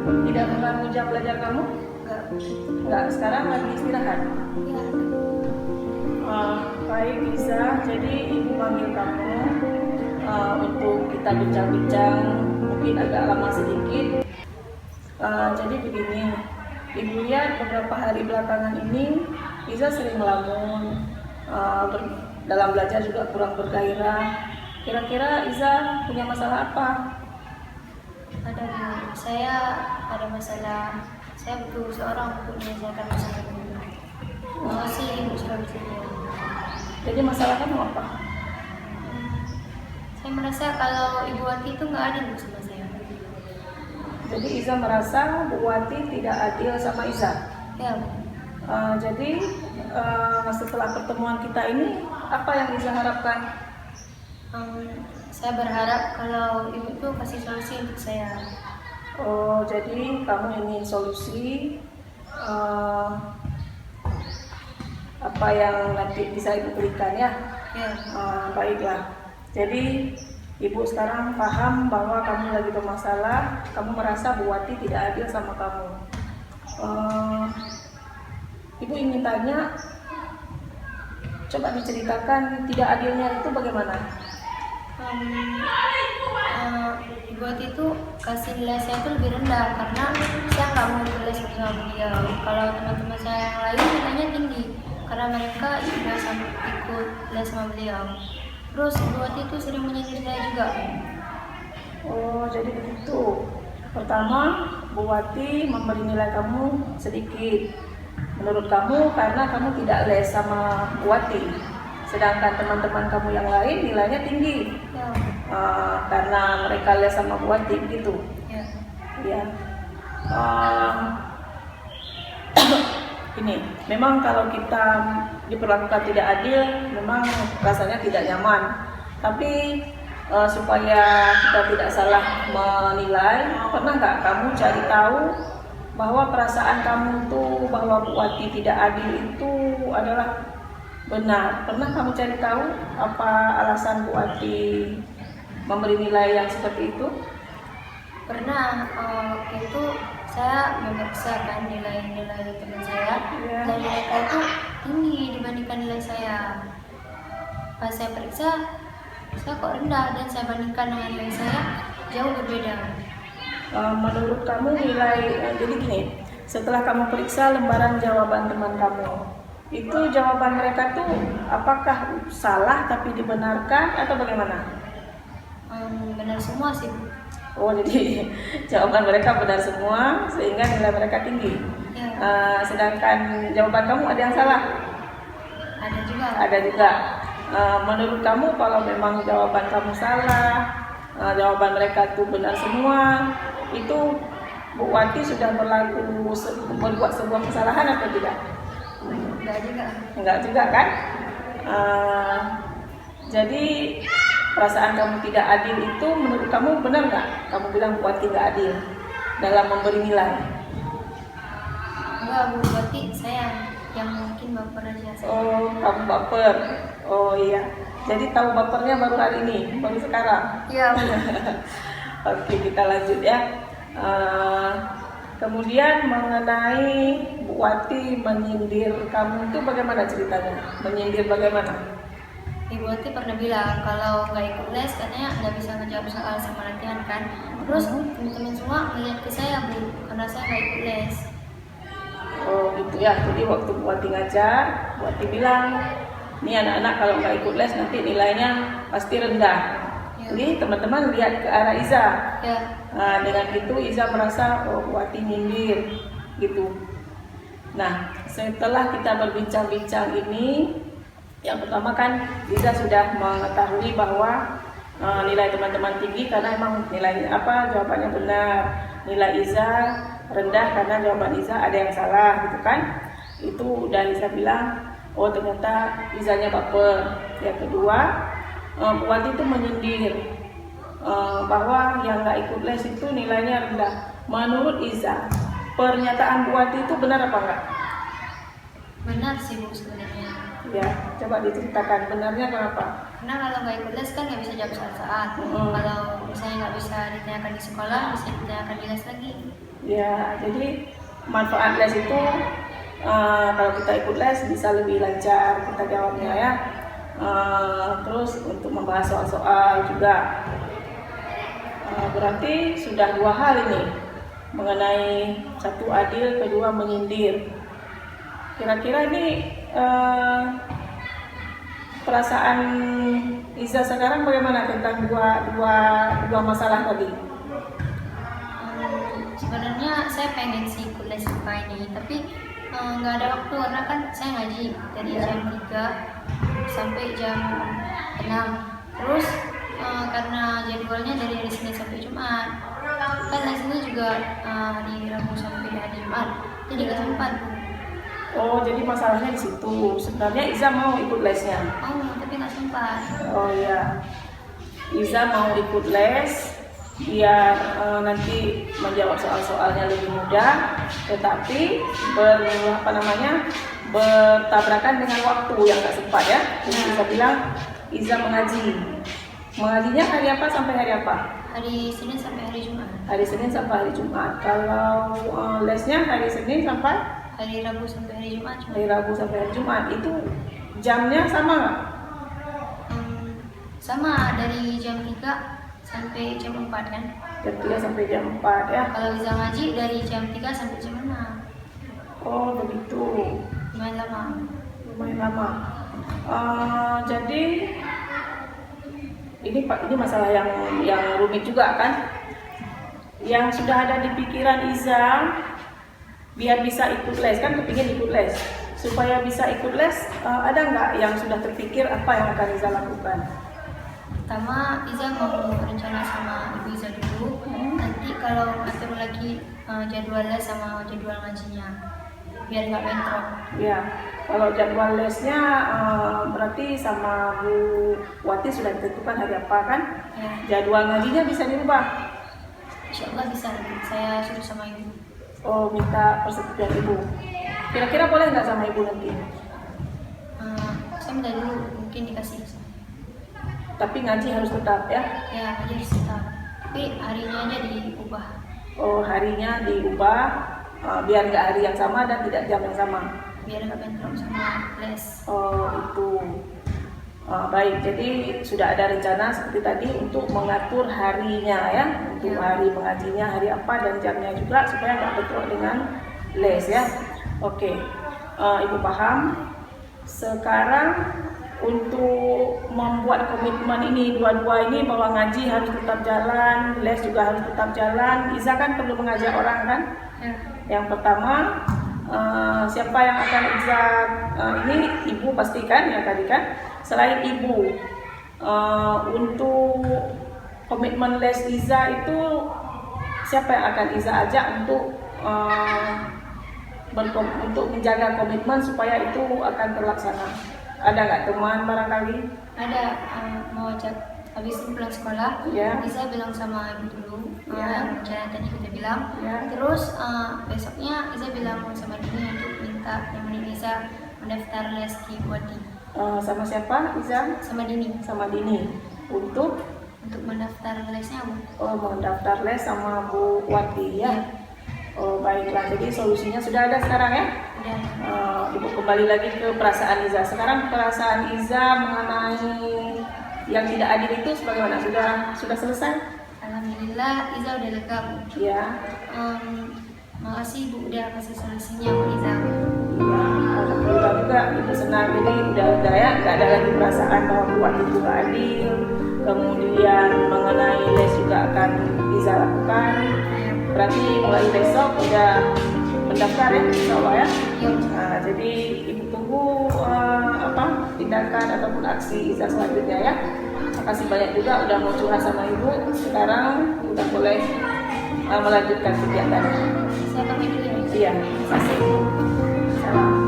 Tidak mengganggu jam belajar kamu? Enggak. Enggak, sekarang lagi istirahat. Ya. Baik, bisa. Jadi ibu panggil kamu untuk kita bincang-bincang, mungkin agak lama sedikit. Jadi begini, ibu lihat beberapa hari belakangan ini Iza sering melamun, dalam belajar juga kurang bergairah. Kira-kira Iza punya masalah apa? Ada Bu, saya ada masalah. Saya butuh seorang untuk menyelesaikan masalah ini. Terima kasih Ibu sudah bersedia. Jadi masalah kamu apa? Saya merasa kalau Ibu Wati itu nggak adil Bu sama saya. Jadi Iza merasa Bu Wati tidak adil sama Iza. Ya Bu. Jadi setelah pertemuan kita ini, apa yang Iza harapkan? Saya berharap kalau Ibu tuh kasih solusi untuk saya. Oh, jadi kamu ingin solusi apa yang nanti bisa Ibu berikan ya? Ya. Baiklah. Jadi Ibu sekarang paham bahwa kamu lagi bermasalah, kamu merasa Bu Wati tidak adil sama kamu. Ibu ingin tanya, coba diceritakan tidak adilnya itu bagaimana? Ibu Wati itu kasih nilai saya itu lebih rendah karena saya nggak mau ikut les bersama beliau. Kalau teman-teman saya yang lain nilainya tinggi karena mereka sudah sampai ikut les sama beliau. Terus Ibu Wati itu sering menyindir saya juga. Oh, jadi begitu. Pertama, Bu Wati memberi nilai kamu sedikit. Menurut kamu karena kamu tidak les sama Bu Wati. Sedangkan teman-teman kamu yang lain nilainya tinggi. Ya. Karena mereka les sama Bu Wati begitu. Ya. Ya. Ini, memang kalau kita diperlakukan tidak adil, memang rasanya tidak nyaman. Tapi supaya kita tidak salah menilai, pernah nggak kamu cari tahu bahwa perasaan kamu tuh bahwa Bu Wati tidak adil itu adalah benar? Pernah kamu cari tahu apa alasan Bu Wati memberi nilai yang seperti itu? Pernah waktu itu saya memeriksa kan nilai-nilai teman saya dan mereka itu tinggi dibandingkan nilai saya. Pas saya periksa, saya kok rendah dan saya bandingkan dengan nilai saya jauh berbeda. Menurut kamu nilai, jadi gini, setelah kamu periksa lembaran jawaban teman kamu, itu jawaban mereka tuh apakah salah tapi dibenarkan atau bagaimana? Benar semua sih Bu. Oh, jadi jawaban mereka benar semua sehingga nilai mereka tinggi. Ya. Sedangkan jawaban kamu ada yang salah? Ada juga. Ada juga. Menurut kamu kalau memang jawaban kamu salah, jawaban mereka itu benar semua, itu Bu Wati sudah membuat sebuah kesalahan atau tidak? Enggak juga. Enggak juga kan? Jadi perasaan kamu tidak adil itu menurut kamu benar nggak? Kamu bilang Bu Wati nggak adil dalam memberi nilai. Enggak Bu Wati, saya yang mungkin baper aja. Oh, kamu baper. Oh iya. Jadi tahu bapernya baru hari ini, baru sekarang. Iya Bu. Oke, kita lanjut ya. Kemudian mengenai Bu Wati menyindir kamu itu bagaimana ceritanya? Menyindir bagaimana? Ibu Wati pernah bilang kalau nggak ikut les katanya nggak bisa ngejawab soal sama latihan kan. Terus teman-teman semua melihat ke saya Bu karena saya nggak ikut les. Oh gitu ya. Jadi waktu Bu Wati ngajar, Bu Wati bilang, nih anak-anak kalau nggak ikut les nanti nilainya pasti rendah. Ya. Jadi teman-teman lihat ke arah Iza. Ya. Dengan itu Iza merasa Bu Wati nyindir gitu. Nah, setelah kita berbincang-bincang ini, yang pertama kan Iza sudah mengetahui bahwa nilai teman-teman tinggi karena emang nilai jawabannya benar. Nilai Iza rendah karena jawaban Iza ada yang salah gitu kan. Itu udah Iza bilang, oh ternyata Izanya baper. Yang kedua, Bu Wati itu menyindir bahwa yang nggak ikut les itu nilainya rendah. Menurut Iza, pernyataan Bu Wati itu benar apa enggak? Benar sih Bu sebenarnya. Ya, coba diceritakan benarnya kenapa? Karena kalau nggak ikut les kan nggak bisa jawab saat-saat. Kalau misalnya nggak bisa ditanyakan di sekolah, bisa ditanyakan di les lagi. Ya, jadi manfaat les itu kalau kita ikut les bisa lebih lancar kita jawabnya ya. Terus untuk membahas soal-soal juga. Berarti sudah 2 hal ini mengenai 1 adil, kedua menyindir. Kira-kira ini perasaan Iza sekarang bagaimana tentang dua masalah tadi? Sebenarnya saya pengen sih ikut les IPA ini, tapi nggak ada waktu karena kan saya ngaji dari jam 3 sampai jam 6. Terus karena jadwalnya dari hari Senin sampai Jumat, kan lesnya juga di Rabu sampai hari Jumat, jadi nggak sempat. Oh, jadi masalahnya di situ. Sebenarnya Iza mau ikut lesnya. Oh, tapi nggak sempat. Oh iya, Iza mau ikut les biar nanti menjawab soal-soalnya lebih mudah, tetapi bertabrakan dengan waktu yang nggak sempat ya. Jadi Iza bilang Iza mengajinya hari apa sampai hari apa? Hari Senin sampai hari Jumat. Hari Senin sampai hari Jumat. Kalau lesnya hari Senin sampai Hari Rabu sampai hari Jumat. hari Rabu sampai hari Jumat. Itu jamnya sama nggak? Sama, dari jam 3 sampai jam 4 kan. Jam 3 sampai jam 4 ya. Kalau bisa ngaji dari jam 3 sampai jam 6. Oh begitu, Lumayan lama. lumayan lama. Jadi ini masalah yang rumit juga kan? Yang sudah ada di pikiran Iza biar bisa ikut les, kan kepingin ikut les. Supaya bisa ikut les, ada nggak yang sudah terpikir apa yang akan Iza lakukan? Pertama, Iza mau rencana sama Ibu Iza dulu. Nanti kalau atur lagi jadwal les sama jadwal ngajinya, biar nggak bentrok. Ya, kalau jadwal lesnya berarti sama Bu Wati sudah ditentukan hari apa kan? Ya, Jadwal ngajinya bisa dirubah. insya Allah bisa. Saya suruh sama Ibu. Oh, minta persetujuan Ibu. Kira-kira boleh nggak sama Ibu nanti? Saya minta dulu, mungkin dikasih. Tapi ngaji harus tetap ya. Ya, ngaji harus tetap. Tapi harinya aja diubah. Oh, harinya diubah biar nggak hari yang sama dan tidak jam yang sama. Biar nggak bentrok sama les. Oh, itu. Baik, jadi sudah ada rencana seperti tadi untuk mengatur harinya ya, untuk hari mengajinya hari apa dan jamnya juga supaya nggak bentrok dengan les ya. Oke, Ibu paham. Sekarang untuk membuat komitmen ini dua-dua ini bahwa ngaji harus tetap jalan, les juga harus tetap jalan. Iza kan perlu mengajak orang kan? Ya. Yang pertama siapa yang akan Iza ini Ibu pastikan ya tadi kan. Selain Ibu untuk komitmen les Iza itu siapa yang akan Iza ajak untuk untuk menjaga komitmen supaya itu akan terlaksana? Ada nggak teman barangkali? Ada, mau ajak habis pulang sekolah. Ya. Bisa bilang sama Ibu dulu Ya. yang rencana tadi kita bilang. Ya. Terus besoknya Iza bilang sama Dini untuk minta nemenin Iza mendaftar les di Wati. Sama siapa Iza? Sama Dini Sama Dini untuk mendaftar lesnya Bu. mendaftar les sama Bu Wati ya. Oh baiklah, jadi solusinya sudah ada sekarang ya. Udah. Ibu kembali lagi ke perasaan Iza. Sekarang perasaan Iza mengenai yang tidak adil itu sebagaimana? Sudah selesai? Alhamdulillah Iza udah lega Bu. Ya. Makasih Bu udah kasih solusinya Bu Iza. Ya, alhamdulillah juga Ibu senang. Jadi udah lega ya, nggak ada lagi perasaan bahwa Bu Wati juga adil. Kemudian mengenai les juga akan Iza lakukan. Berarti mulai besok udah mendaftar ya, insya Allah ya. Nah, jadi Ibu tunggu tindakan ataupun aksi Iza selanjutnya ya. Makasih banyak juga udah mau curhat sama Ibu. Sekarang udah boleh melanjutkan kegiatan. Saya pamit dulu ya. Iya, terima kasih. Salam.